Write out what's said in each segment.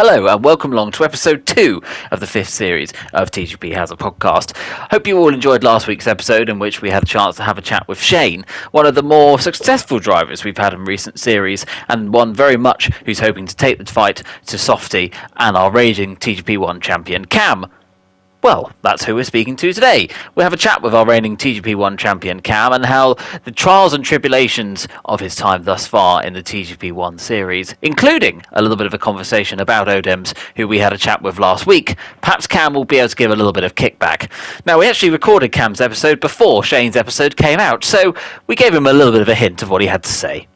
Hello and welcome along to episode 2 of the 5th series of TGP Has a Podcast. Hope you all enjoyed last week's episode in which we had a chance to have a chat with Shane, one of the more successful drivers we've had in recent series, and one very much who's hoping to take the fight to Softy and our raging TGP1 champion Cam. Well, that's who we're speaking to today. We'll have a chat with our reigning TGP1 champion Cam and how the trials and tribulations of his time thus far in the TGP1 series, including a little bit of a conversation about Odems, who we had a chat with last week. Perhaps Cam will be able to give a little bit of kickback. Now, we actually recorded Cam's episode before Shane's episode came out, so we gave him a little bit of a hint of what he had to say.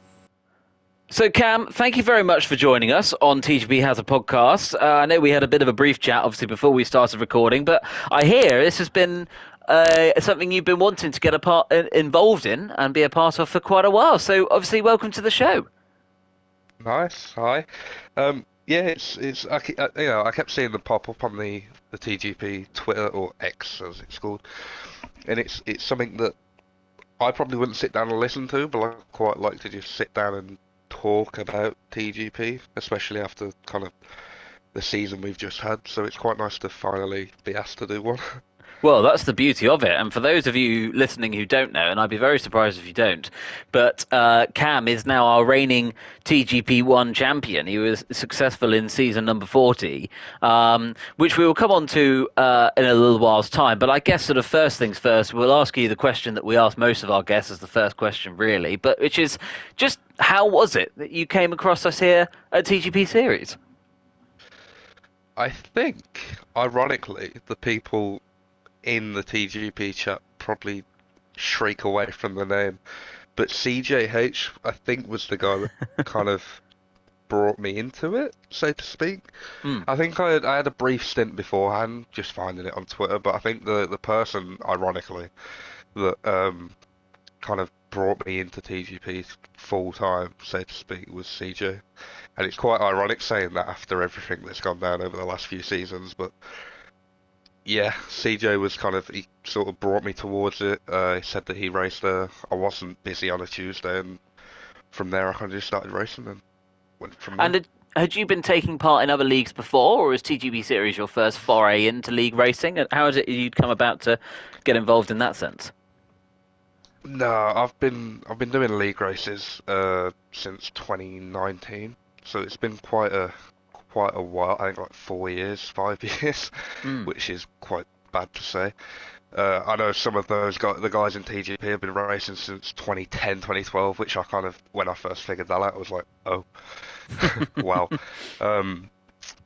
So, Cam, thank you very much for joining us on TGP Has a Podcast. I know we had a bit of a brief chat, obviously, before we started recording, but I hear this has been something you've been wanting to get involved in and be a part of for quite a while. So, obviously, welcome to the show. Nice. Hi. Yeah, I kept seeing them pop up on the TGP Twitter or X as it's called, and it's something that I probably wouldn't sit down and listen to, but I quite like to just sit down and talk about TGP, especially after kind of the season we've just had. So it's quite nice to finally be asked to do one. Well, that's the beauty of it. And for those of you listening who don't know, and I'd be very surprised if you don't, but Cam is now our reigning TGP1 champion. He was successful in season number 40, which we will come on to in a little while's time. But I guess sort of first things first, we'll ask you the question that we ask most of our guests as the first question, really, but which is just how was it that you came across us here at TGP Series? I think, ironically, the people in the TGP chat probably shriek away from the name. But CJH, I think, was the guy that kind of brought me into it, so to speak. Hmm. I had a brief stint beforehand, just finding it on Twitter, but I think the person, ironically, that kind of brought me into TGP full time, so to speak, was CJ. And it's quite ironic saying that after everything that's gone down over the last few seasons, but yeah, CJ was he sort of brought me towards it. He said that he raced there. I wasn't busy on a Tuesday, and from there I kind of just started racing and went from And there. had you been taking part in other leagues before, or is TGB Series your first foray into league racing? And how is it you'd come about to get involved in that sense? No, I've been doing league races since 2019, so it's been quite a while. I think like 4 years, 5 years, Mm. which is quite bad to say. I know some of the guys in TGP have been racing since 2010, 2012, which I kind of, when I first figured that out, I was like, oh, wow. Um,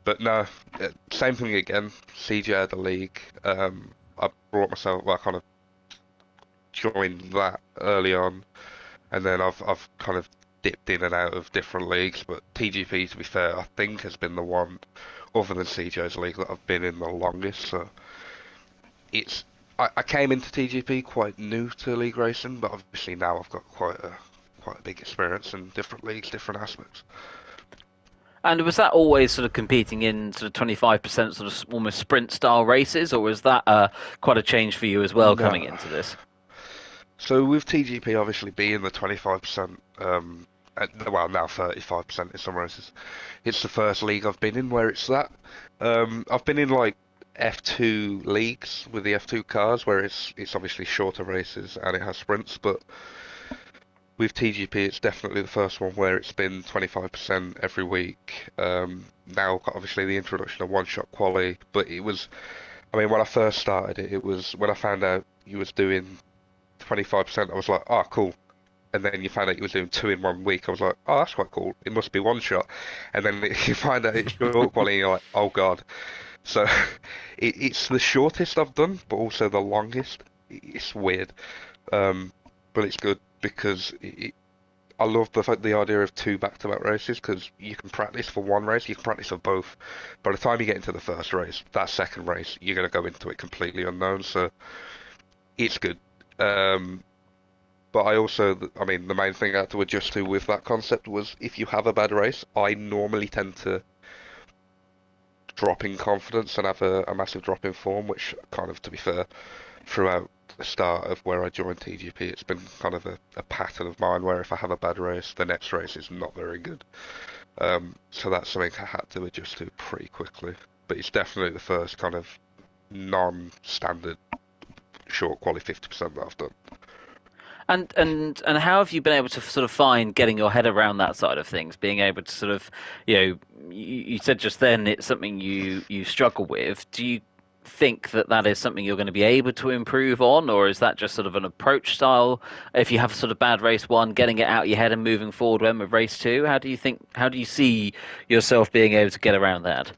but no, same thing again. CJ had the league. I brought myself, well, I kind of joined that early on, and then I've kind of dipped in and out of different leagues. But TGP, to be fair, I think has been the one, other than CJ's league, that I've been in the longest. So it's I came into TGP quite new to league racing, but obviously now I've got quite a big experience in different leagues, different aspects. And was that always sort of competing in sort of 25% sort of almost sprint style races, or was that quite a change for you as well coming No. into this? So with TGP obviously being the 25%, well now 35% in some races, it's the first league I've been in where it's that. I've been in like F2 leagues with the F2 cars where it's obviously shorter races and it has sprints, but with TGP it's definitely the first one where it's been 25% every week. Now obviously the introduction of one-shot quali, but I mean when I first started it was when I found out you was doing 25%, I was like, oh, cool. And then you find out you was doing two in 1 week. I was like, oh, that's quite cool. It must be one shot. And then you find out it's short quality, and you're like, oh God. So it's the shortest I've done, but also the longest. It's weird, um, but it's good because I love the idea of two back-to-back races because you can practice for one race, you can practice for both. By the time you get into the first race, that second race, you're going to go into it completely unknown. So it's good. Um, But I mean, the main thing I had to adjust to with that concept was if you have a bad race, I normally tend to drop in confidence and have a massive drop in form, which kind of, to be fair, throughout the start of where I joined TGP, it's been kind of a pattern of mine where if I have a bad race, the next race is not very good. So that's something I had to adjust to pretty quickly. But it's definitely the first kind of non-standard short quality 50% that I've done. And how have you been able to sort of find getting your head around that side of things, being able to sort of, you said just then it's something you struggle with. Do you think that that is something you're going to be able to improve on, or is that just sort of an approach style? If you have sort of bad race one, getting it out of your head and moving forward when with race two, how do you see yourself being able to get around that?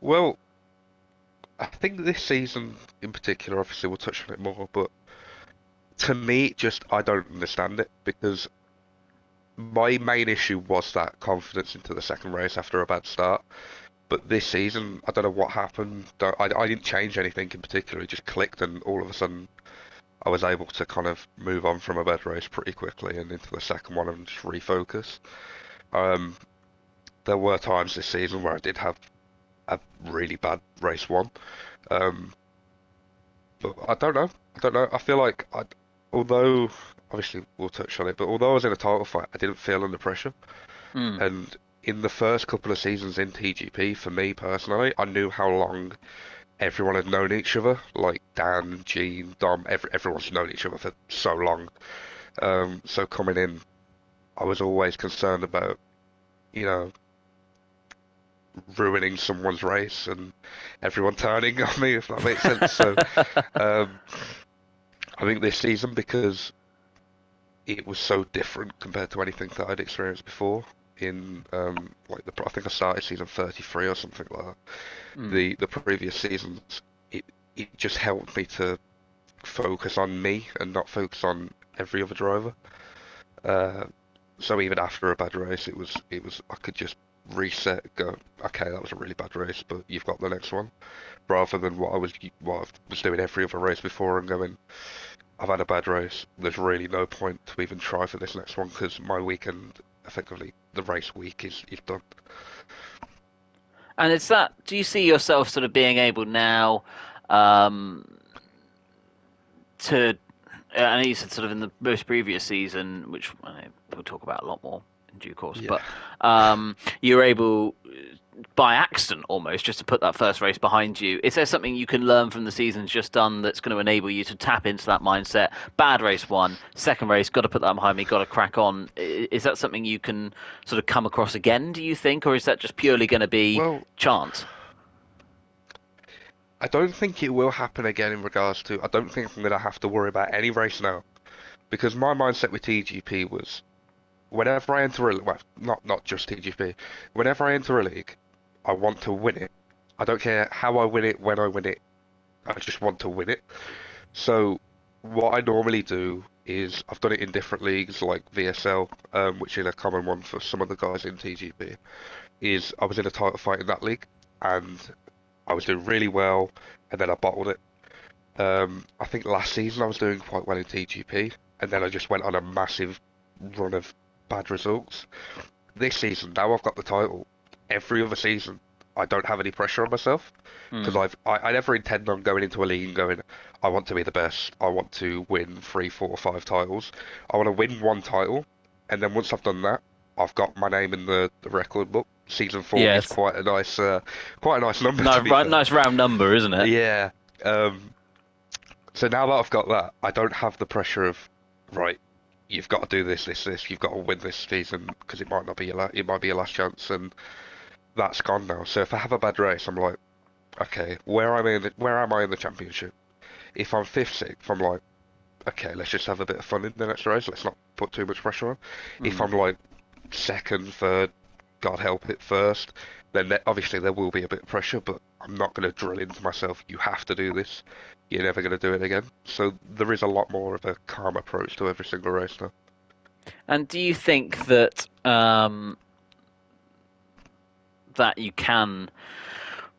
Well, I think this season in particular, obviously we'll touch on it more, but to me, just I don't understand it because my main issue was that confidence into the second race after a bad start. But this season, I don't know what happened. I didn't change anything in particular. It just clicked, and all of a sudden, I was able to kind of move on from a bad race pretty quickly and into the second one and just refocus. Um, there were times this season where I did have a really bad race one. Um, but I don't know. I don't know. I feel like although obviously we'll touch on it, but although I was in a title fight, I didn't feel under pressure. Mm. And in the first couple of seasons in TGP, for me personally, I knew how long everyone had known each other. Like Dan, Gene, Dom, everyone's known each other for so long. So coming in, I was always concerned about, you know, ruining someone's race and everyone turning on me, if that makes sense. So um, I think this season, because it was so different compared to anything that I'd experienced before in like I think I started season 33 or something like that. Mm. The previous seasons, it it just helped me to focus on me and not focus on every other driver. Uh, so even after a bad race, it was I could just reset, go, okay, that was a really bad race, but you've got the next one, rather than what I was doing every other race before and going, I've had a bad race. There's really no point to even try for this next one because my weekend, effectively, the race week is done. And it's that. Do you see yourself sort of being able now? Um, to I know you said sort of in the most previous season, which I know we'll talk about a lot more in due course, Yeah. but you were able by accident almost just to put that first race behind you. Is there something you can learn from the seasons just done that's going to enable you to tap into that mindset? Bad race one, second race, got to put that behind me, got to crack on. Is that something you can sort of come across again, do you think, or is that just purely going to be Well, chance? I don't think it will happen again in regards to. I don't think I'm going to have to worry about any race now because my mindset with TGP was whenever I enter well, not just TGP, whenever I enter a league, I want to win it. I don't care how I win it, when I win it. I just want to win it. So what I normally do is I've done it in different leagues like VSL, which is a common one for some of the guys in TGP. Is I was in a title fight in that league and I was doing really well, and then I bottled it. I think last season I was doing quite well in TGP, and then I just went on a massive run of bad results. This season, now I've got the title. Every other season, I don't have any pressure on myself because Mm. I never intend on going into a league and going, I want to be the best. I want to win three, four, five titles. I want to win one title, and then once I've done that, I've got my name in the record book. Season 40 is Yes. quite a nice number to be fair. Nice round number, isn't it? Yeah. Um, so now that I've got that, I don't have the pressure of, right, you've got to do this, this, this. You've got to win this season because it might not be it might be your last chance, and that's gone now. So if I have a bad race, I'm like, okay, where am I in the championship? If I'm fifth, sixth, I'm like, okay, let's just have a bit of fun in the next race. Let's not put too much pressure on. If Mm. I'm like second, third, God help it, first, then obviously there will be a bit of pressure, but I'm not going to drill into myself, you have to do this. You're never going to do it again. So there is a lot more of a calm approach to every single race now. And do you think that that you can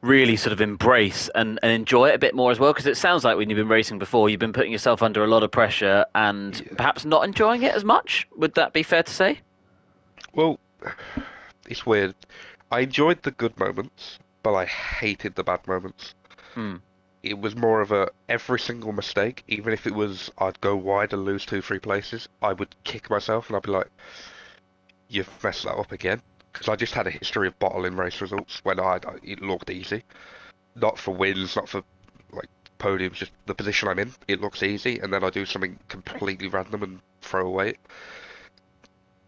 really sort of embrace and enjoy it a bit more as well? Because it sounds like when you've been racing before, you've been putting yourself under a lot of pressure and Yeah. perhaps not enjoying it as much. Would that be fair to say? Well, it's weird. I enjoyed the good moments, but I hated the bad moments. Hmm. It was more of a every single mistake, even if it was I'd go wide and lose two, three places, I would kick myself and I'd be like, you've messed that up again. Because I just had a history of bottling race results when it looked easy. Not for wins, not for like podiums, just the position I'm in. It looks easy, and then I do something completely random and throw away it.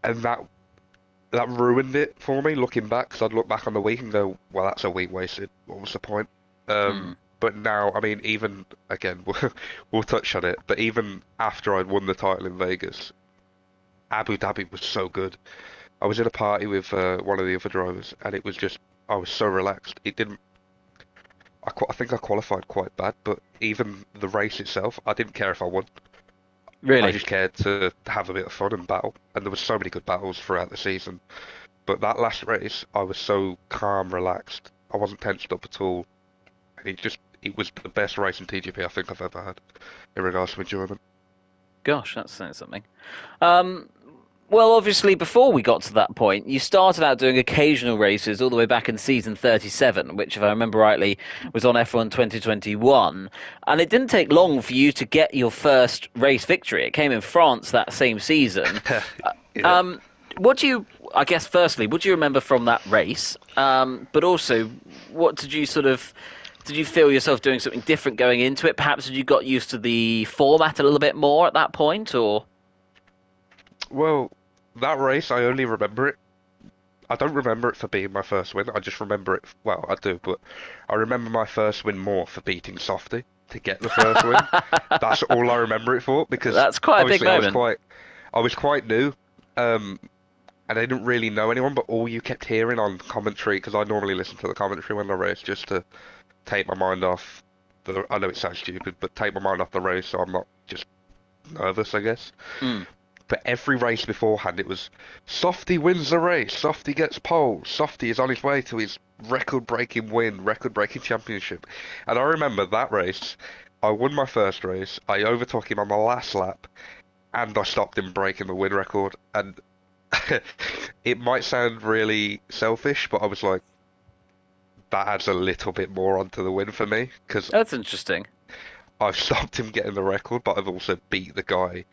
And that ruined it for me looking back, because I'd look back on the week and go, well, that's a week wasted. What was the point? Mm. But now, I mean, even again, we'll touch on it, but even after I'd won the title in Vegas, Abu Dhabi was so good. I was in a party with one of the other drivers, and it was just, I was so relaxed. It didn't, I think I qualified quite bad, but even the race itself, I didn't care if I won. I Really? just cared to have a bit of fun and battle, and there was so many good battles throughout the season. But that last race, I was so calm, relaxed. I wasn't tensed up at all. It was the best race in TGP I think I've ever had in regards to enjoyment. Gosh, that's saying something. Um, well, obviously, before we got to that point, you started out doing occasional races all the way back in season 37, which, if I remember rightly, was on F1 2021. And it didn't take long for you to get your first race victory. It came in France that same season. Uh, Yeah. Um, what do you, I guess, firstly, what do you remember from that race? But also, what did you sort of, did you feel yourself doing something different going into it? Perhaps had you got used to the format a little bit more at that point, or? Well, that race, I only remember it. I don't remember it for being my first win. I just remember it. Well, I do, but I remember my first win more for beating Softy to get the first win. That's all I remember it for, because That's quite a big obviously moment. I was quite new, um, and I didn't really know anyone. But all you kept hearing on commentary, because I normally listen to the commentary when I race just to take my mind off I know it sounds stupid, but take my mind off the race so I'm not just nervous, I guess. Mm. But every race beforehand, it was Softy wins the race, Softy gets pole, Softy is on his way to his record-breaking win, record-breaking championship. And I remember that race. I won my first race, I overtook him on the last lap, and I stopped him breaking the win record. And it might sound really selfish, but I was like, that adds a little bit more onto the win for me, because That's interesting. I've stopped him getting the record, but I've also beat the guy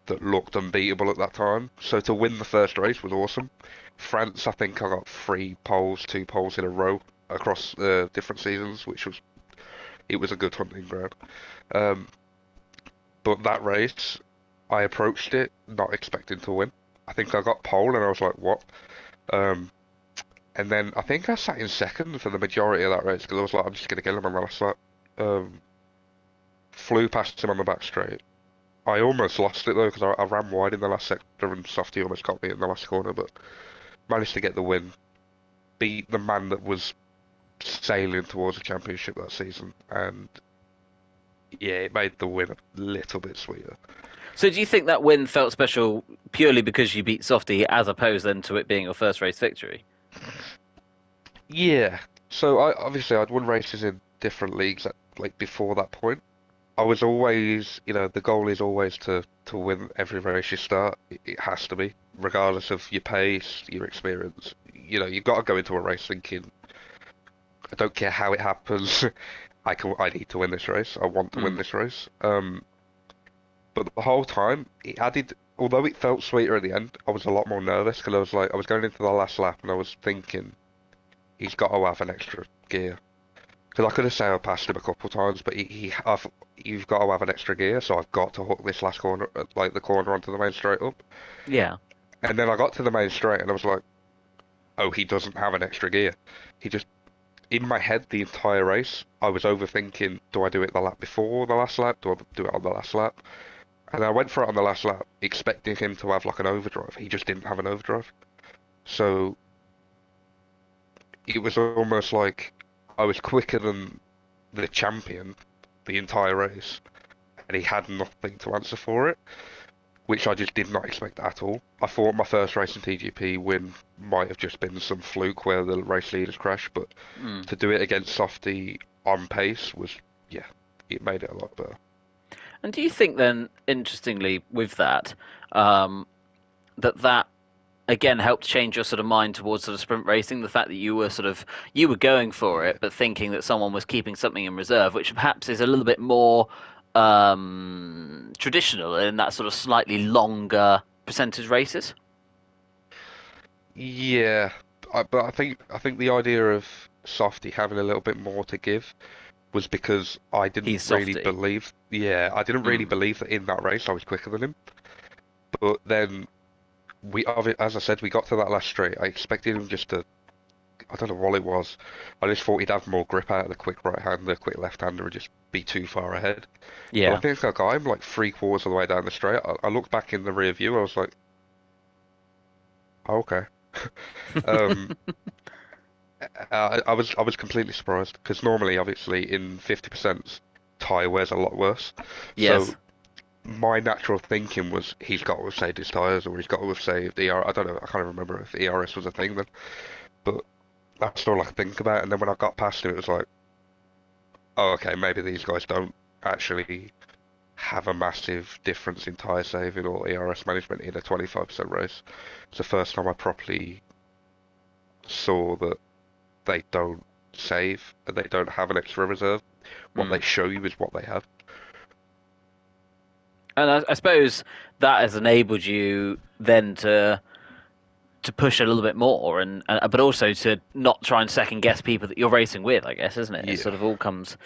that looked unbeatable at that time. So to win the first race was awesome. France, I think I got 3 poles, 2 poles in a row across different seasons, it was a good hunting ground. Um, but that race, I approached it not expecting to win. I think I got pole and I was like, what? Um, and then I think I sat in second for the majority of that race because I was like, I'm just gonna kill him on the last lap. Um, Flew past him on the back straight. I almost lost it though because I ran wide in the last sector and Softy almost got me in the last corner, but managed to get the win. Beat the man that was sailing towards the championship that season, and yeah, it made the win a little bit sweeter. So do you think that win felt special purely because you beat Softy as opposed then to it being your first race victory? Yeah. So I'd won races in different leagues like before that point. I was always, the goal is always to win every race you start. It has to be, regardless of your pace, your experience. You've got to go into a race thinking, I don't care how it happens. I need to win this race. I want to win Mm. this race. But the whole time it added, although it felt sweeter at the end, I was a lot more nervous because I was going into the last lap and I was thinking he's got to have an extra gear because I could have sailed past him a couple of times, but you've got to have an extra gear, so I've got to hook this last corner, like the corner onto the main straight up. Yeah. And then I got to the main straight and I was like, oh, he doesn't have an extra gear. He just In my head the entire race, I was overthinking, do I do it the lap before the last lap? Do I do it on the last lap? And I went for it on the last lap, expecting him to have like an overdrive. He just didn't have an overdrive. So it was almost like I was quicker than the champion the entire race, and he had nothing to answer for it, which I just did not expect at all. I thought my first race in TGP win might have just been some fluke where the race leaders crashed, but Mm. to do it against Softy on pace was, yeah, it made it a lot better. And do you think then, interestingly, with that, um, that again helped change your sort of mind towards sort of sprint racing? The fact that you were going for Yeah. it, but thinking that someone was keeping something in reserve, which perhaps is a little bit more traditional in that sort of slightly longer percentage races. Yeah, but I think the idea of Softy having a little bit more to give was because I didn't He's really softy. believe. Yeah, I didn't really Mm. believe that in that race I was quicker than him. But then as I said, we got to that last straight. I expected him just to. I don't know what it was. I just thought he'd have more grip out of the quick right hander, quick left hander, and just be too far ahead. But I Yeah. think I got him like 3/4 of the way down the straight. I looked back in the rear view. I was like, oh, okay. Um, I was completely surprised because normally, obviously, in 50%, tyre wear's a lot worse. Yes. So my natural thinking was he's got to have saved his tyres or he's got to have saved ER. I don't know. I can't remember if ERS was a thing then, but that's all I could think about. And then when I got past him, it was like, oh, okay, maybe these guys don't actually have a massive difference in tyre saving or ERS management in a 25% race. It's the first time I properly saw that they don't save and they don't have an extra reserve. What they Mm. show you is what they have. And I suppose that has enabled you then to push a little bit more, and but also to not try and second guess people that you're racing with. I guess, isn't it? It Yeah, sort of all comes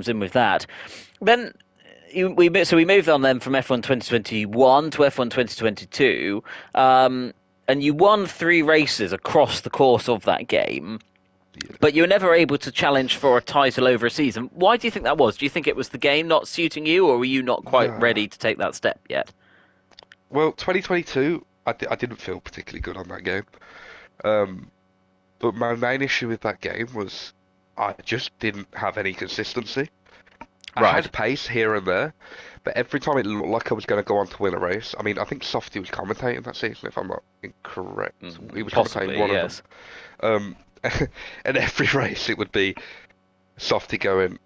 in with that. Then we moved on then from F1 2021 to F1 2022, and you won three races across the course of that game. yeah. But you were never able to challenge for a title over a season. Why do you think that was? Do you think it was the game not suiting you, or were you not quite Nah. ready to take that step yet? Well, 2022, I didn't feel particularly good on that game. Um, but my main issue with that game was I just didn't have any consistency. I Right. had pace here and there, but every time it looked like I was going to go on to win a race, I mean, I think Softy was commentating that season, if I'm not incorrect. He was commentating Possibly, one of them. yes. Um, and every race it would be Softy going,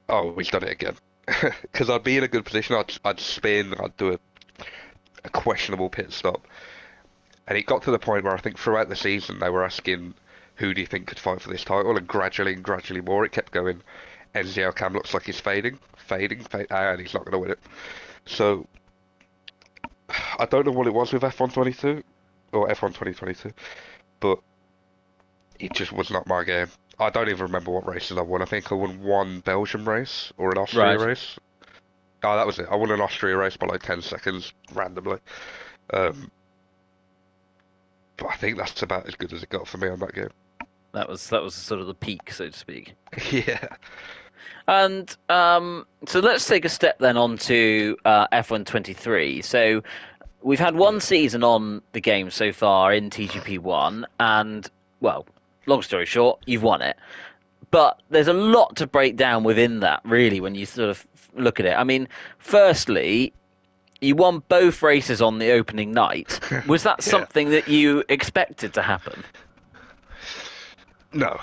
"Oh, he's done it again." Because I'd be in a good position, I'd spin, I'd do a questionable pit stop, and it got to the point where I think throughout the season they were asking, "Who do you think could fight for this title?" And gradually more, it kept going. NZL Cam looks like he's and he's not going to win it. So I don't know what it was with F1 22 or F1 2022, but it just was not my game. I don't even remember what races I won. I think I won one Belgium race or an Austria Right. race. Oh, that was it. I won an Austria race by like 10 seconds randomly. Um, but I think that's about as good as it got for me on that game. That was sort of the peak, so to speak. Yeah, And so let's take a step then on to F1 23. So we've had one yeah. season on the game so far in TGP one, and well, long story short, you've won it. But there's a lot to break down within that, really, when you sort of look at it. I mean, firstly, you won both races on the opening night. Was that Yeah. something that you expected to happen? No.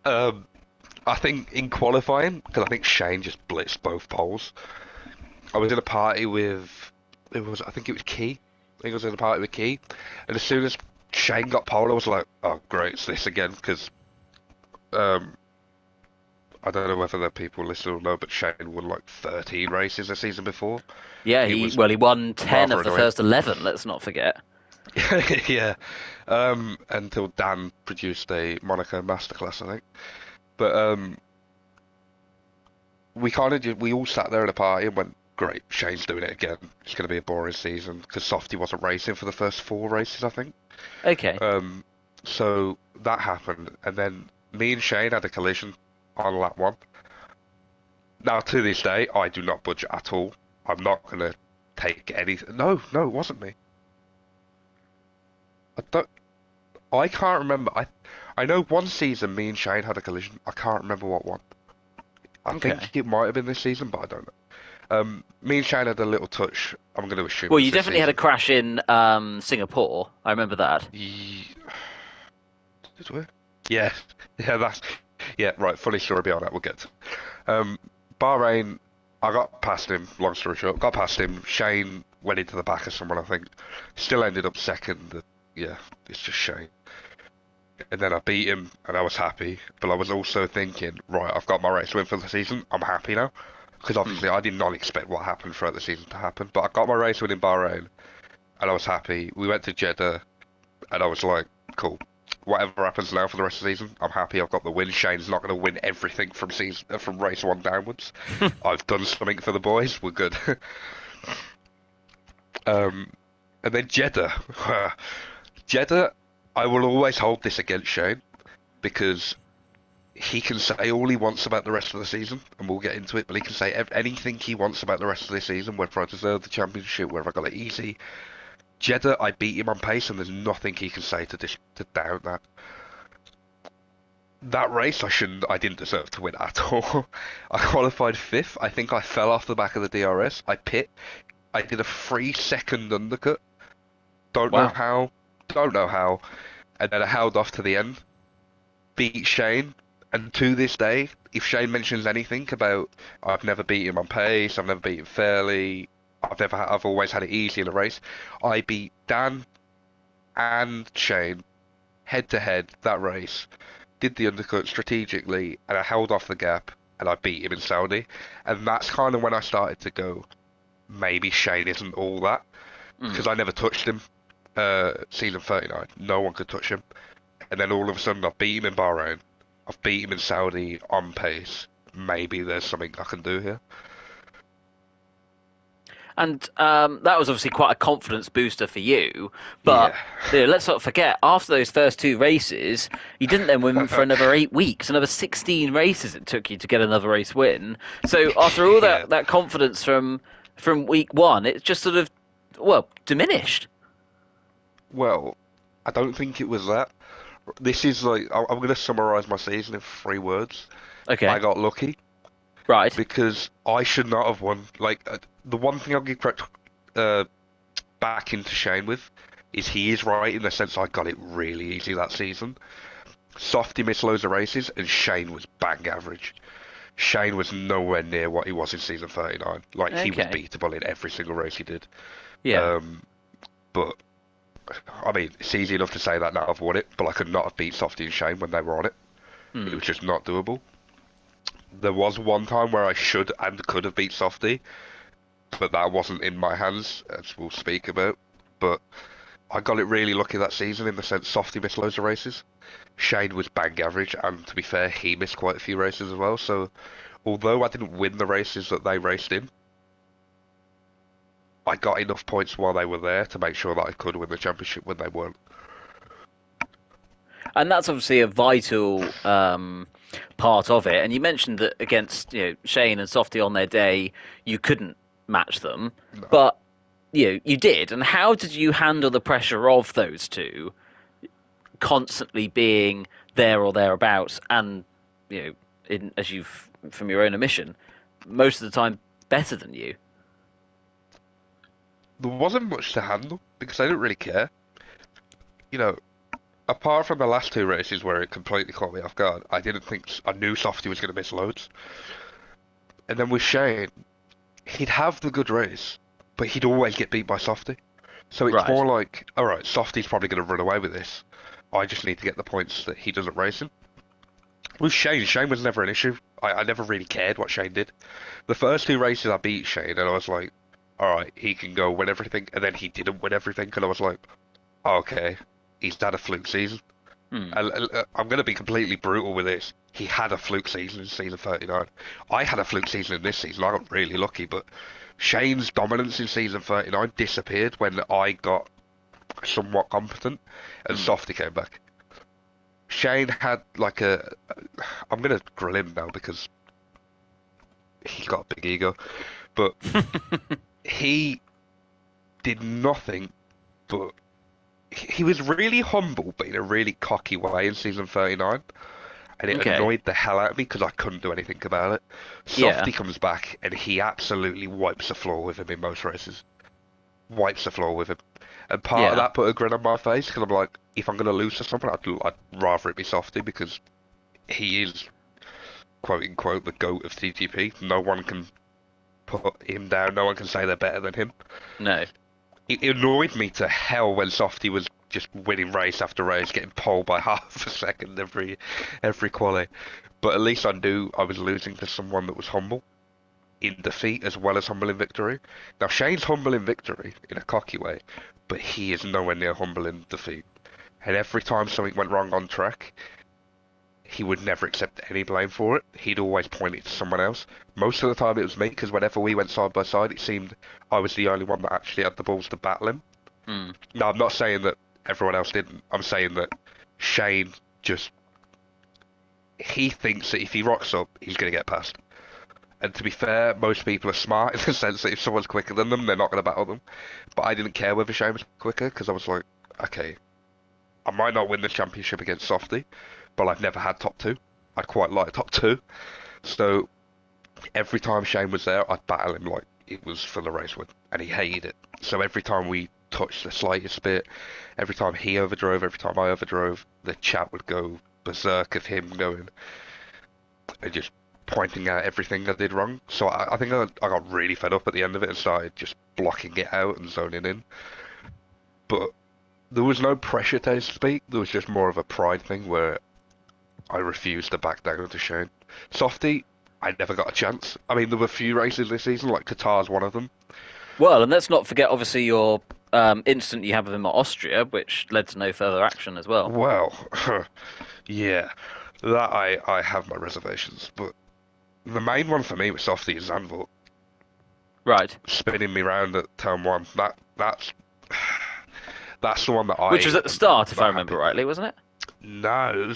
Um, I think in qualifying, because I think Shane just blitzed both poles. I was in a party with, I think it was Key. I think I was in a party with Key. And as soon as Shane got pole, I was like, oh, great, it's this again. Because um, I don't know whether the people listening will know, but Shane won like 13 races the season before. Yeah, It he was well he won 10 rather of the annoying. first 11. Let's not forget. Yeah. Until Dan produced a Monaco masterclass, I think. But we all sat there at a party and went, great, Shane's doing it again. It's going to be a boring season because Softy wasn't racing for the first four races, I think. Okay. Um, so that happened, and then me and Shane had a collision on lap one. Now, to this day, I do not budge at all. I'm not going to take anything. No, no, it wasn't me. I don't. I can't remember. I know one season me and Shane had a collision. I can't remember what one. I Okay. think it might have been this season, but I don't know. Me and Shane had a little touch. I'm going to assume Well, it was you this definitely had a season. crash in Singapore. I remember that. Ye- Did we? Yeah, yeah, yeah. Right, funny story behind that. We'll get to. Um, Bahrain, I got past him. Long story short, got past him. Shane went into the back of someone, I think. Still ended up second. Yeah, it's just Shane. And then I beat him, and I was happy. But I was also thinking, right, I've got my race win for the season. I'm happy now. Because Hmm. obviously I did not expect what happened throughout the season to happen. But I got my race win in Bahrain, and I was happy. We went to Jeddah, and I was like, cool. Whatever happens now for the rest of the season, I'm happy I've got the win. Shane's not going to win everything from from race one downwards. I've done something for the boys. We're good. um, and then Jeddah. Jeddah, I will always hold this against Shane because he can say all he wants about the rest of the season, and we'll get into it, but he can say anything he wants about the rest of the season, whether I deserve the championship, whether I got it easy. Jeddah, I beat him on pace, and there's nothing he can say to doubt that. That race, I didn't deserve to win at all. I qualified fifth. I think I fell off the back of the DRS. I pit. I did a 3-second undercut. Don't know Wow. how. Don't know how. And then I held off to the end. Beat Shane. And to this day, if Shane mentions anything about I've never beat him on pace, I've never beat him fairly, I've always had it easy in a race, I beat Dan and Shane head to head that race, did the undercut strategically, and I held off the gap, and I beat him in Saudi. And that's kind of when I started to go, maybe Shane isn't all that, because I never touched him. Season 39, no one could touch him. And then all of a sudden, I've beat him in Bahrain, I've beat him in Saudi on pace. Maybe there's something I can do here. And that was obviously quite a confidence booster for you. But Yeah. let's not forget, after those first two races, you didn't then win for another 8 weeks, another 16 races it took you to get another race win. So after all Yeah. that confidence from week one, it's just sort of, well, diminished. Well, I don't think it was that. This is like, I'm going to summarize my season in 3 words. I Okay, got lucky. right. Because I should not have won. Like the one thing I'll give credit back into Shane with is he is right in the sense I got it really easy that season. Softy missed loads of races, and Shane was bang average. Shane was nowhere near what he was in season 39. Like he was Okay, beatable in every single race he did. yeah. Um, but I mean, it's easy enough to say that now I've won it, but I could not have beat Softy and Shane when they were on it. It Hmm. was just not doable. There was one time where I should and could have beat Softy, but that wasn't in my hands, as we'll speak about. But I got it really lucky that season in the sense Softy missed loads of races. Shane was bang average, and to be fair, he missed quite a few races as well. So although I didn't win the races that they raced in, I got enough points while they were there to make sure that I could win the championship when they weren't. And that's obviously a vital part of it. And you mentioned that against Shane and Softy on their day, you couldn't match them, No. but you did. And how did you handle the pressure of those two constantly being there or thereabouts, and as you've from your own admission, most of the time better than you? There wasn't much to handle because I didn't really care. You know, apart from the last 2 races where it completely caught me off guard, I didn't think I knew Softy was going to miss loads. And then with Shane, he'd have the good race, but he'd always get beat by Softy. So it's Right. more like, all right, Softy's probably going to run away with this. I just need to get the points that he doesn't race in. With Shane, Shane was never an issue. I never really cared what Shane did. The first 2 races I beat Shane, and I was like, all right, he can go win everything. And then he didn't win everything, and I was like, oh, okay, he's had a fluke season. Hmm. I'm going to be completely brutal with this. He had a fluke season in season 39. I had a fluke season in this season. I got really lucky, but Shane's dominance in season 39 disappeared when I got somewhat competent and Hmm. Softy came back. Shane had like a. I'm going to grill him now because he's got a big ego, but he did nothing but. He was really humble, but in a really cocky way in season 39. And it Okay. annoyed the hell out of me because I couldn't do anything about it. Yeah. Softy comes back and he absolutely wipes the floor with him in most races. Wipes the floor with him. And part of Yeah. that put a grin on my face because I'm like, if I'm going to lose to someone, I'd rather it be Softy because he is, quote unquote, the GOAT of TGP. No one can put him down. No one can say they're better than him. No. It annoyed me to hell when Softy was just winning race after race, getting poled by half a second every quali. But at least I knew I was losing to someone that was humble in defeat as well as humble in victory. Now Shane's humble in victory in a cocky way, but he is nowhere near humble in defeat. and every time something went wrong on track, he would never accept any blame for it. He'd always point it to someone else. Most of the time it was me, because whenever we went side by side, it seemed I was the only one that actually had the balls to battle him. Mm. No, I'm not saying that everyone else didn't. I'm saying that Shane just, he thinks that if he rocks up, he's going to get past. And to be fair, most people are smart in the sense that if someone's quicker than them, they're not going to battle them. But I didn't care whether Shane was quicker, because I was like, okay, I might not win the championship against Softy, but I've never had top two. I'd quite like top two. So every time Shane was there, I'd battle him like it was for the race win, and he hated it. So every time we touched the slightest bit, every time he overdrove, every time I overdrove, the chat would go berserk of him going and just pointing out everything I did wrong. So I think I got really fed up at the end of it and started just blocking it out and zoning in. But there was no pressure, to speak. There was just more of a pride thing where I refused to back down to Shane. Softy, I never got a chance. I mean, there were a few races this season, like Qatar's one of them. Well, and let's not forget, obviously, your incident you had with him at Austria, which led to no further action as well. Well, yeah, that I have my reservations, but the main one for me with Softy is Zandvoort Right. spinning me round at turn one. That's the one that Which I was at the am start, if I not remember happy. rightly, wasn't it? No,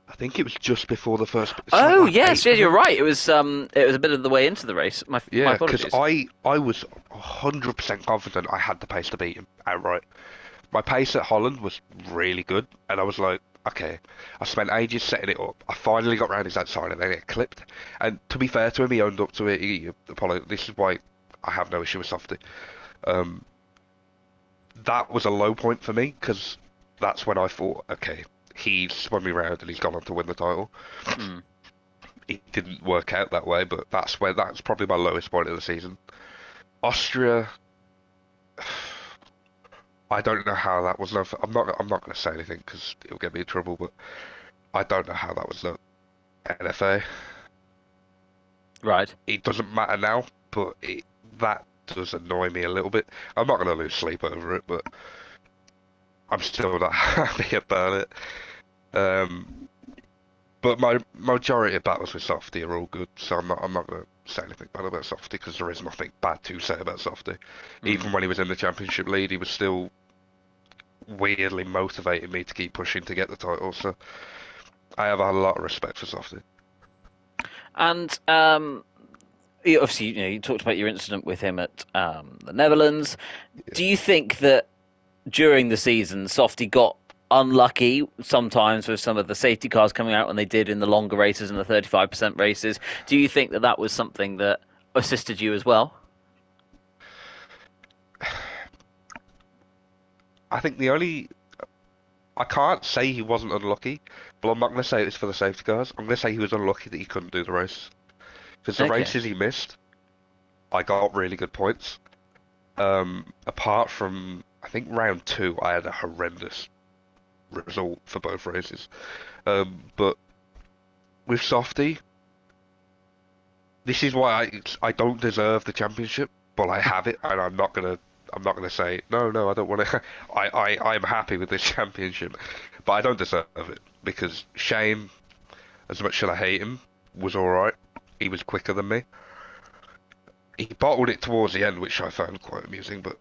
I think it was just before the first. It's like Oh, lap yes, eight, yeah, I you're think. right. It was a bit of the way into the race. My Yeah, because apologies. I was 100% confident I had the pace to beat him outright. My pace at Holland was really good, and I was like, okay, I spent ages setting it up. I finally got round his outside, and then it clipped. And to be fair to him, he owned up to it. This is why I have no issue with Softy. Um, that was a low point for me because that's when I thought, okay, he's spun me round and he's gone on to win the title. Hmm. It didn't work out that way, but that's probably my lowest point of the season. Austria, I don't know how that was no. I'm not going to say anything because it'll get me in trouble, but I don't know how that was no NFA. Right. It doesn't matter now, but that does annoy me a little bit. I'm not going to lose sleep over it, but I'm still not happy about it. Um, but my majority of battles with Softy are all good, so I'm not going to say anything bad about Softy because there is nothing bad to say about Softy. Hmm. Even when he was in the championship lead, he was still weirdly motivating me to keep pushing to get the title. So I have a lot of respect for Softy. And obviously, you talked about your incident with him at the Netherlands. Yeah. Do you think that during the season, Softy got unlucky sometimes with some of the safety cars coming out when they did in the longer races and the 35% races? Do you think that that was something that assisted you as well? I think I can't say he wasn't unlucky, but I'm not going to say it was for the safety cars. I'm going to say he was unlucky that he couldn't do the race. Because the Okay. races he missed, I got really good points. Apart from, I think round two, I had a horrendous result for both races. But with Softy, this is why I don't deserve the championship, but I have it, and I'm not gonna say no, I don't want to. I'm happy with this championship, but I don't deserve it because Shane, as much as I hate him, was all right. He was quicker than me. He bottled it towards the end, which I found quite amusing. But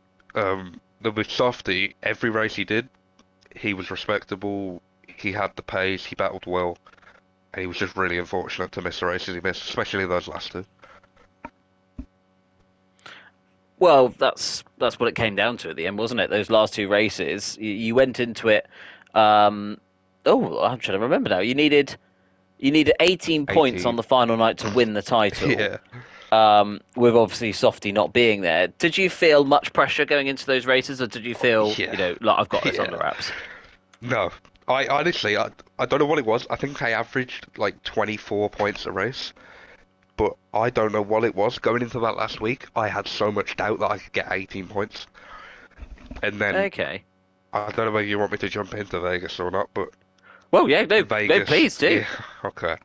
with Softy, every race he did, he was respectable. He had the pace. He battled well, and he was just really unfortunate to miss the races he missed, especially those last two. Well, that's what it came down to at the end, wasn't it? Those last two races, you went into it. Um, oh, I'm trying to remember now. You needed 18 points on 18. the final night to win the title. Yeah, With obviously Softy not being there. Did you feel much pressure going into those races, or did you feel, yeah, like I've got this on yeah. the wraps? No, I honestly, I don't know what it was. I think I averaged like 24 points a race, but I don't know what it was. Going into that last week, I had so much doubt that I could get 18 points. And then, Okay. I don't know whether you want me to jump into Vegas or not, but Well, yeah, no, no, Vegas, please do. yeah, okay.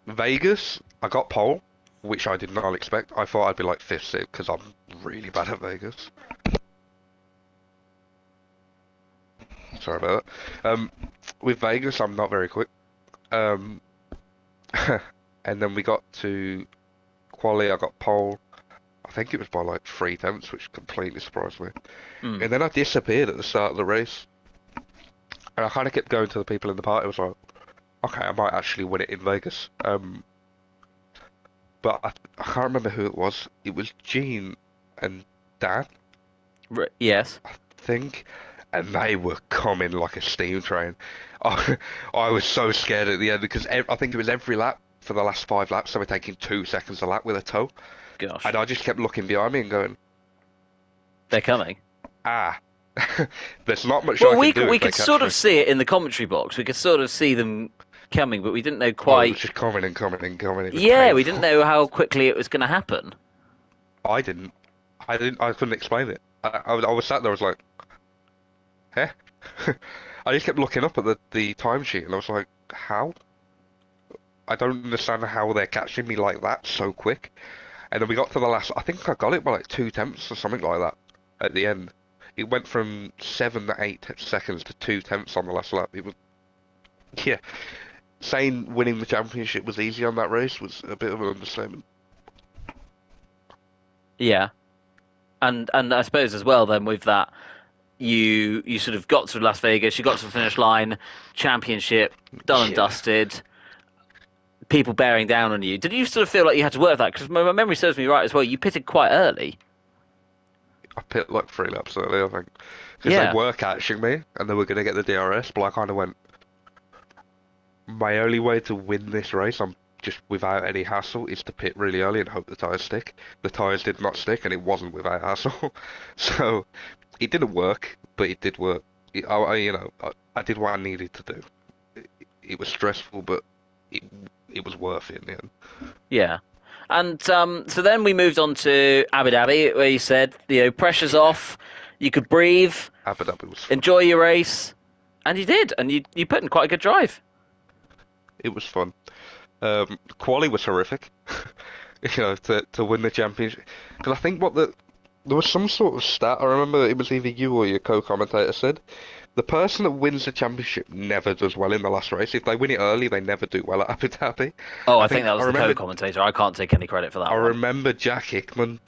Vegas, I got pole, which I did not expect. I thought I'd be like fifth, sixth, because I'm really bad at Vegas. Sorry about that. With Vegas, I'm not very quick. Um, and then we got to quali. I got pole. I think it was by like 3 tenths, which completely surprised me. Mm. And then I disappeared at the start of the race, and I kind of kept going to the people in the party. I was like, okay, I might actually win it in Vegas. But I can't remember who it was. It was Gene and Dan, Yes. I think, and they were coming like a steam train. I, I was so scared at the end because I think it was every lap for the last 5 laps, they were taking 2 seconds a lap with a toe, Gosh. and I just kept looking behind me and going, They're coming. ah, there's not much I Well, can do we if they could catch sort me. of see it in the commentary box. We could sort of see them coming, but we didn't know Oh, it was quite. just coming and coming and coming. It was Yeah, we didn't painful. know how quickly it was going to happen. I didn't. I couldn't explain it. I was sat there. I was like, "Huh?" I just kept looking up at the timesheet, and I was like, "How? I don't understand how they're catching me like that so quick." And then we got to the last. I think I got it by like 2 tenths or something like that at the end. It went from 7 to 8 seconds to 2 tenths on the last lap. It was, yeah. Saying winning the championship was easy on that race was a bit of an understatement. Yeah, and I suppose as well then with that you sort of got to Las Vegas, you got to the finish line, championship done and Yeah. dusted. People bearing down on you. Did you sort of feel like you had to work that? Because my memory serves me right as well. You pitted quite early. I pit like 3 laps early, I think, because they Yeah. were catching me and they were going to get the DRS. But I kind of went, my only way to win this race, I'm just without any hassle, is to pit really early and hope the tires stick. The tires did not stick, and it wasn't without hassle. So it didn't work, but it did work. I did what I needed to do. It was stressful, but it it was worth it in the end. Yeah. And so then we moved on to Abu Dhabi, where you said, pressure's Yeah, off, you could breathe, Abu Dhabi was fun. enjoy your race, and you did, and you put in quite a good drive. It was fun. Quali was horrific. To win the championship. Because I think there was some sort of stat. I remember it was either you or your co-commentator said the person that wins the championship never does well in the last race. If they win it early, they never do well at Abu Dhabi. Oh, I I think think that was the co-commentator. I can't take any credit for I that one. remember Jack Hickman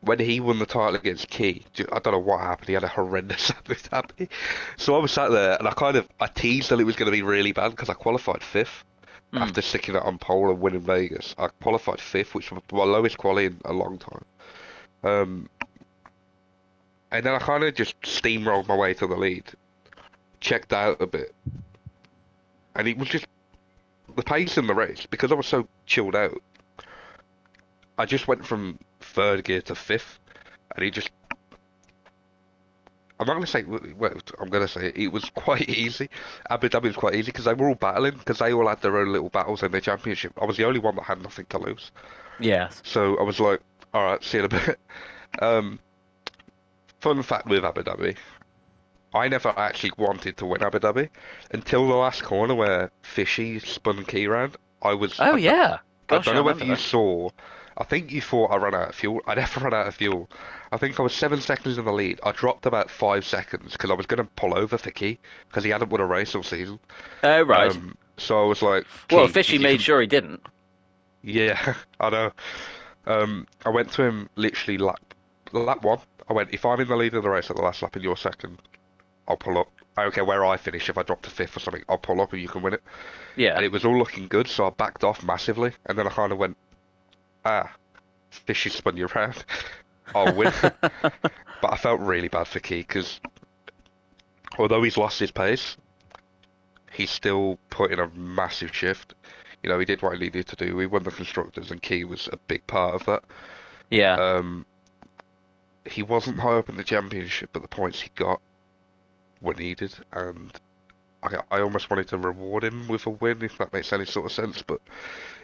when he won the title against Key. I don't know what happened. He had a horrendous Abu Dhabi. So I was sat there and I teased that it was going to be really bad because I qualified fifth Hmm. after sticking it on pole and winning Vegas. I qualified fifth, which was my lowest quali in a long time. Um, and then I kind of just steamrolled my way to the lead, checked out a bit, and it was just the pace in the race because I was so chilled out. I just went from third gear to fifth, and it just. I'm not gonna say. Well, I'm gonna say it was quite easy. Abu Dhabi was quite easy because they were all battling because they all had their own little battles in their championship. I was the only one that had nothing to lose, Yes. so I was like, all right, see you in a bit. Um, Fun fact with Abu Dhabi. I never actually wanted to win Abu Dhabi until the last corner where Fishy spun key round. Oh yeah. I Gosh, don't I know whether remember you that. saw. I think you thought I ran out of fuel. I never ran out of fuel. I think I was 7 seconds in the lead. I dropped about 5 seconds because I was going to pull over for Key because he hadn't won a race all season. Oh right. So I was like, Well, Key, Fishy if you made can, sure he didn't. yeah, I know. I went to him literally lap one. I went, if I'm in the lead of the race at the last lap and you're second, I'll pull up. I don't care where I finish. If I drop to fifth or something, I'll pull up and you can win it. Yeah. And it was all looking good, so I backed off massively. And then I kind of went, ah, Fishy spun you around. I'll win. But I felt really bad for Key because although he's lost his pace, he's still put in a massive shift. He did what he needed to do. He won the constructors, and Key was a big part of that. Yeah. Um, he wasn't high up in the championship, but the points he got were needed, and I almost wanted to reward him with a win, if that makes any sort of sense. But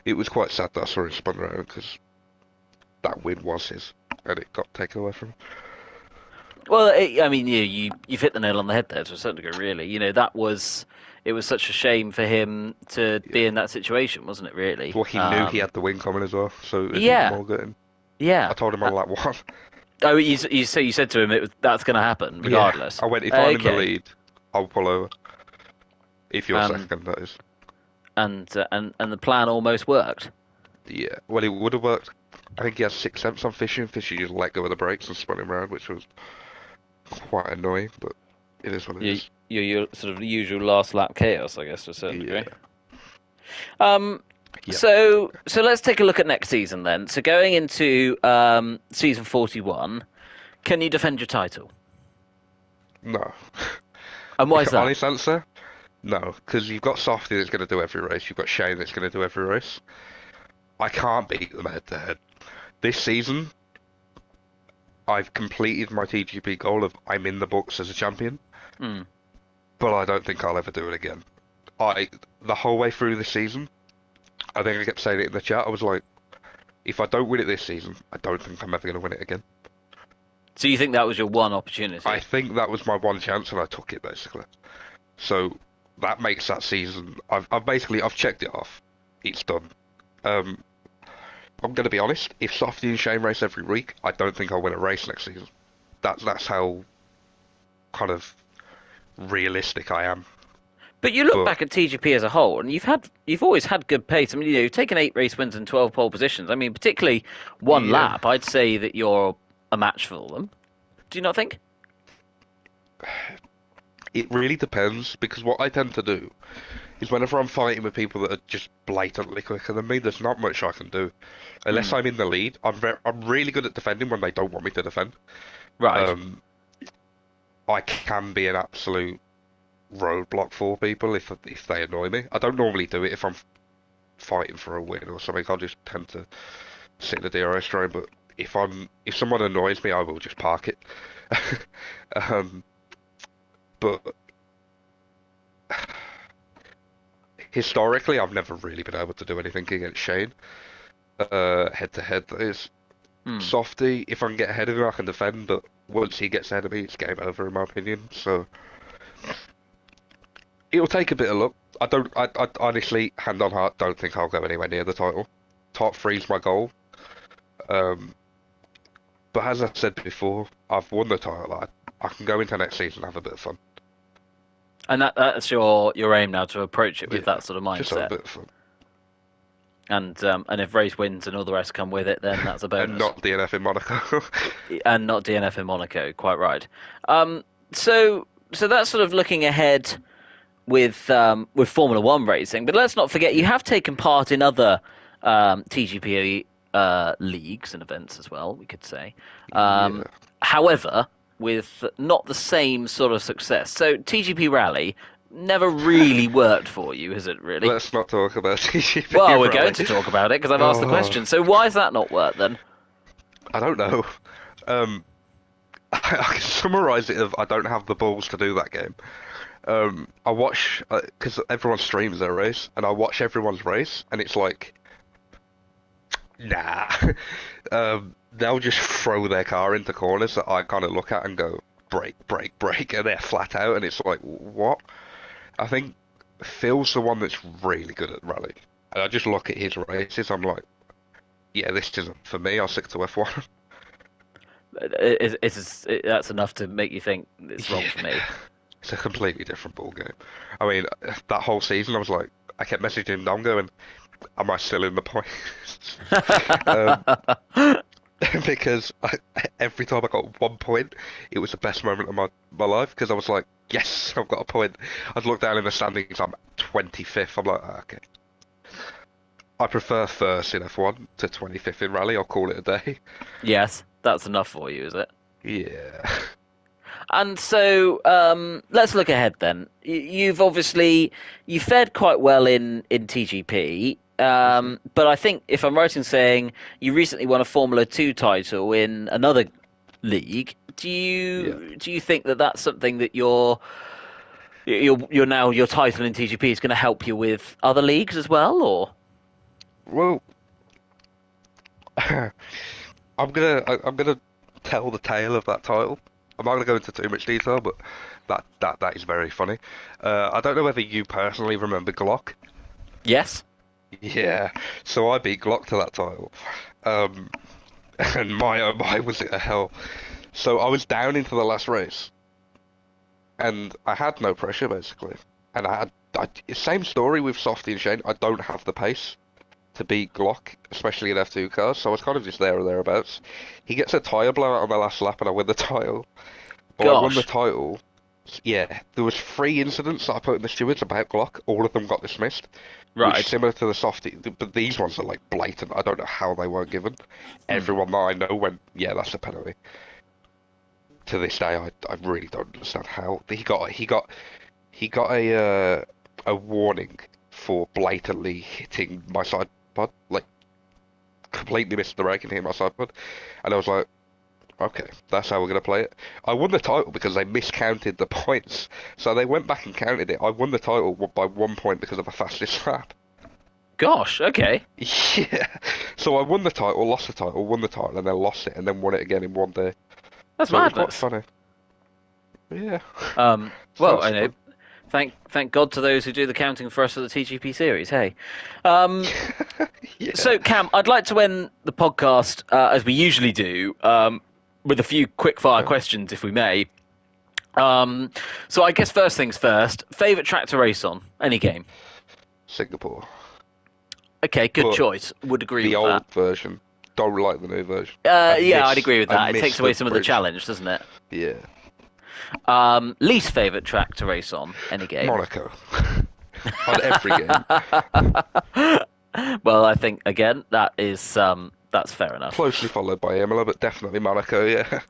it was quite sad that I saw him spun around because that win was his, and it got taken away from him. Well, I mean, you've hit the nail on the head there to a certain degree. Really, that was it was such a shame for him to Yeah. be in that situation, wasn't it? Really. Well, he knew he had the win coming as well, so it was even Yeah. more gutting. I Yeah. told him Uh, on lap one. oh, so you said to him that's going to happen Yeah, regardless. I went, if I'm in the Okay. lead, I'll pull over. If you're And second, that is. and the plan almost worked. Yeah. Well, it would have worked. I think he has 6 cents on fishing. Fishy just let go of the brakes and spun him around, which was quite annoying, but it is what it You, is. your sort of usual last lap chaos, I guess, to a certain degree. Yeah. Um, Yep. so let's take a look at next season then. So going into season 41, can you defend your title? No. And why is that? Honest answer, no. Because you've got Softy that's going to do every race. You've got Shane that's going to do every race. I can't beat them head to head. This season, I've completed my TGP goal of I'm in the books as a champion, Hmm. but I don't think I'll ever do it again. The whole way through the season, I think I kept saying it in the chat. I was like, if I don't win it this season, I don't think I'm ever going to win it again. So you think that was your one I opportunity? think that was my one chance, and I took it basically. So that makes that season. I've checked it off. It's done. Um, I'm going to be honest. If Softy and Shane race every week, I don't think I'll win a race next season. That's how kind of realistic I am. But you look But back at TGP as a whole, and you've always had good pace. I mean, you've taken 8 race wins and 12 pole positions. I mean, particularly one yeah, lap, I'd say that you're a match for them. Do you not think? it really depends because what I tend to do is whenever I'm fighting with people that are just blatantly quicker than me, there's not much I can do. Unless Hmm. I'm in the lead, I'm really good at defending when they don't want me to defend. Right. Um, I can be an absolute roadblock for people if they annoy me. I don't normally do it if I'm fighting for a win or something. I'll just tend to sit in the DRS train. But if someone annoys me, I will just park it. um, but historically, I've never really been able to do anything against Shane. Head to head, that is. Hmm. Softy, if I can get ahead of him, I can defend. But once he gets ahead of me, it's game over, in my opinion. So it'll take a bit of luck. I honestly, hand on heart, don't think I'll go anywhere near the title. Top three's my goal. Um, but as I said before, I've won the title. I can go into next season and have a bit of fun. And that's your aim now, to approach it with Yeah, that sort of just have a mindset. bit of fun. And if race wins and all the rest come with it, then that's a And bonus. not DNF in Monaco. And not DNF in Monaco, quite right. Um, so that's sort of looking ahead with Formula One racing. But let's not forget, you Yeah, have taken part in other TGP leagues and events as well, we could say. yeah. However, with not the same sort of success. So TGP Rally never really worked for you, has it really? Let's not talk about TGP Well, we're going rally. to talk about it because I've asked the Oh, question. So why has that not worked then? I don't know. Um, I can summarize it of I don't have the balls to do that game. I watch because everyone streams their race, and I watch everyone's race, and it's like, nah. They'll just throw their car into corners that I kind of look at and go, brake, brake, brake, and they're flat out, and it's like, what? I think Phil's the one that's really good at rally. And I just look at his races, I'm like, yeah, this isn't for me. I'll stick to F1. That's enough to make you think it's wrong Yeah, for me. it's a completely different ball game. I mean, that whole season, I was like, I kept messaging Dom going, am I still in the points? um, because every time I got 1 point, it was the best moment of my life because I was like, yes, I've got a point. I'd look down in the standings, I'm 25th. I'm like, "Ah, okay. I prefer first in F1 to 25th in rally. I'll call it a day. Yes, that's enough for you, is it? Yeah. And so let's look ahead then. You've obviously you fared quite well in TGP, hmm but I think if I'm right in saying you recently won a Formula Two title in another league, Yeah. do you think that that's something that you're now your title in TGP is going to help you with other leagues as well, or? Well, I'm gonna tell the tale of that title. I'm not gonna go into too much detail, but that is very funny. I don't know whether you personally remember Glock. Yes. Yeah, so I beat Glock to that title. Um, and my oh my was it a hell. So I was down into the last race, and I had no pressure basically. And same story with Softy and Shane. I don't have the pace to beat Glock, especially in F2 cars, so I was kind of just there or thereabouts. He gets a tyre blowout on the last lap, and I win the title. But I won the Gosh. title. Yeah, there was 3 incidents that I put in the stewards about Glock. All of them got dismissed, which Right. similar to the Softy, but these ones are like blatant. I don't know how they weren't given. Hmm. Everyone that I know went, yeah, that's a penalty. To this day, I really don't understand how he got a warning for blatantly hitting my side pod, like completely missed the rake and hit my side pod, and I was like, okay, that's how we're gonna play it. I won the title because they miscounted the points, so they went back and counted it. I won the title by 1 point because of the fastest lap. Gosh. Okay. Yeah, so I won the title, lost the title, won the title, and then lost it, and then won it again in one day. That's So it was quite madness. funny. Yeah, so Well, that's I know. fun. Thank God to those who do the counting for us for the TGP series. Hey. Um, Yeah. so Cam, I'd like to end the podcast as we usually do, with a few quick fire Okay. questions, if we may. Um, so I guess first things first. Favorite track to race on? Any game? Singapore, Okay, good but choice. Would agree the with that. old version. Don't like the new version. I Yeah, I'd miss agree with I that. It miss takes the away some of the bridge. challenge, doesn't it? Yeah. Least favorite track to race on? Any game? Monaco. On every game. Well, I think again that's fair enough. Closely followed by Imola, but definitely Monaco, yeah.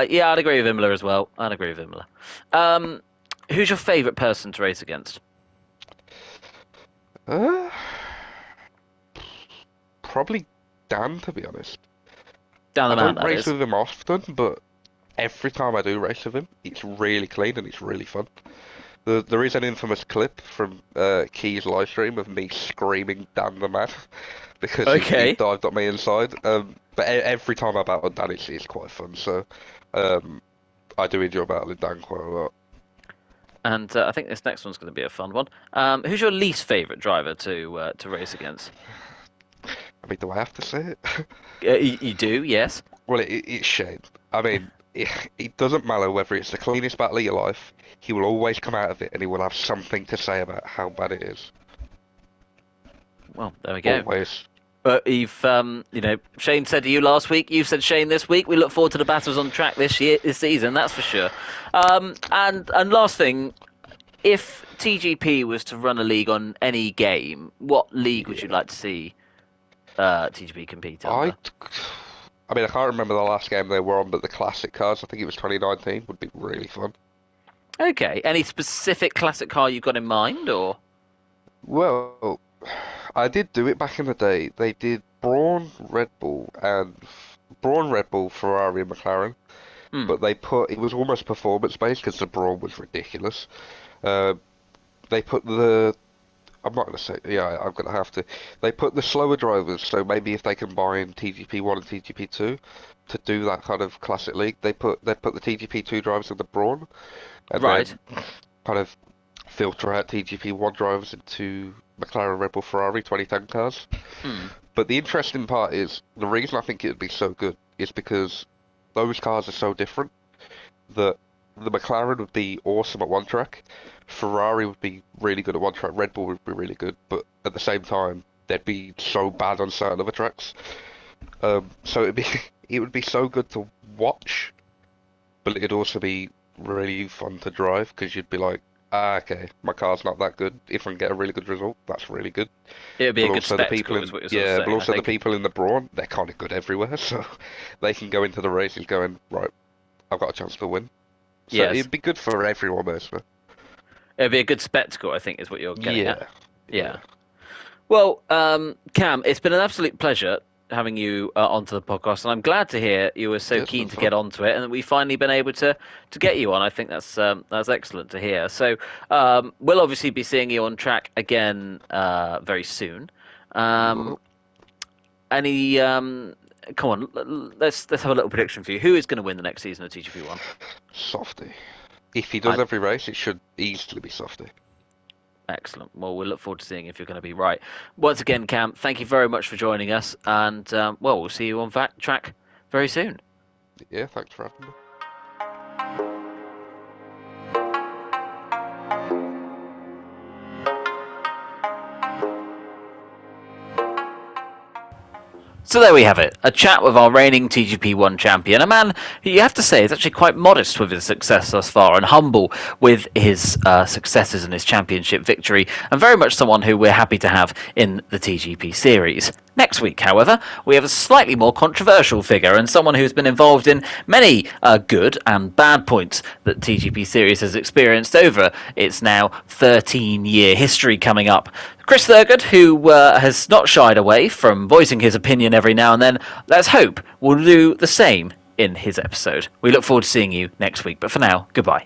Yeah, I'd agree with Imola as well. I'd agree with Imola. Um, who's your favourite person to race against? Uh, probably Dan, to be honest. Down I the mountain, don't that race is. with him often, but every time I do race with him, it's really clean and it's really fun. There is an infamous clip from Key's live stream of me screaming Dan the man because he Okay. dived up me inside. But every time I battle Dan, it's quite fun. So um, I do enjoy battling Dan quite a lot. And I think this next one's going to be a fun one. Who's your least favourite driver to race against? I mean, do I have to say it? You do, yes. Well, it's Shane. I mean, it doesn't matter whether it's the cleanest battle of your life. He will always come out of it, and he will have something to say about how bad it is. Well, there we go. Always. But Shane said to you last week. You've said Shane this week. We look forward to the battles on track this season. That's for sure. And last thing, if TGP was to run a league on any game, what league would you Yeah. like to see TGP compete I, under? I mean, I can't remember the last game they were on, but the classic cars, I think it was 2019, would be really fun. Okay. Any specific classic car you've got in mind, or? Well, I did do it back in the day. They did Brawn, Red Bull, Ferrari, and McLaren, Hmm. but they put it was almost performance based because the Brawn was ridiculous. Uh, they put I'm not gonna say, yeah, I'm gonna have to. They put the slower drivers, so maybe if they combine TGP 1 and TGP 2 to do that kind of classic league, they put the TGP 2 drivers in the Brawn, and Right. then kind of filter out TGP 1 drivers into McLaren, Red Bull, Ferrari 2010 cars. Hmm. But the interesting part is the reason I think it would be so good is because those cars are so different that the McLaren would be awesome at one track, Ferrari would be really good at one track, Red Bull would be really good, but at the same time they'd be so bad on certain other tracks. So it'd be it would be so good to watch, but it'd also be really fun to drive because you'd be like, okay, my car's not that good. If I can get a really good result, that's really good. It would be But a good also the people spectacle, is in what you're sort of yeah, but saying, I also the think. people in the Brawn, they're kind of good everywhere, so they can go into the races going, right, I've got a chance to win. So Yes. it'd be good for everyone, basically. It'd be a good spectacle, I think, is what you're getting at. Yeah, Yeah. yeah. Well, Cam, it's been an absolute pleasure having you onto the podcast, and I'm glad to hear you were so Yeah, it's been keen to fun. get onto it, and that we've finally been able to get you on. I think that's excellent to hear. So we'll obviously be seeing you on track again very soon. We Um, will. any come on, let's have a little prediction for you. Who is going to win the next season of TGP One? Softy. If he does I every race, it should easily be Softy. Excellent. Well, we'll look forward to seeing if you're going to be right. Once again, Cam, thank you very much for joining us, and well, we'll see you on track very soon. Yeah, thanks for having me. So there we have it, a chat with our reigning TGP1 champion, a man who you have to say is actually quite modest with his success thus far and humble with his successes and his championship victory, and very much someone who we're happy to have in the TGP series. Next week, however, we have a slightly more controversial figure and someone who's been involved in many good and bad points that TGP series has experienced over its now 13-year history coming up. Chris Thurgood, who has not shied away from voicing his opinion every now and then, let's hope will do the same in his episode. We look forward to seeing you next week, but for now, goodbye.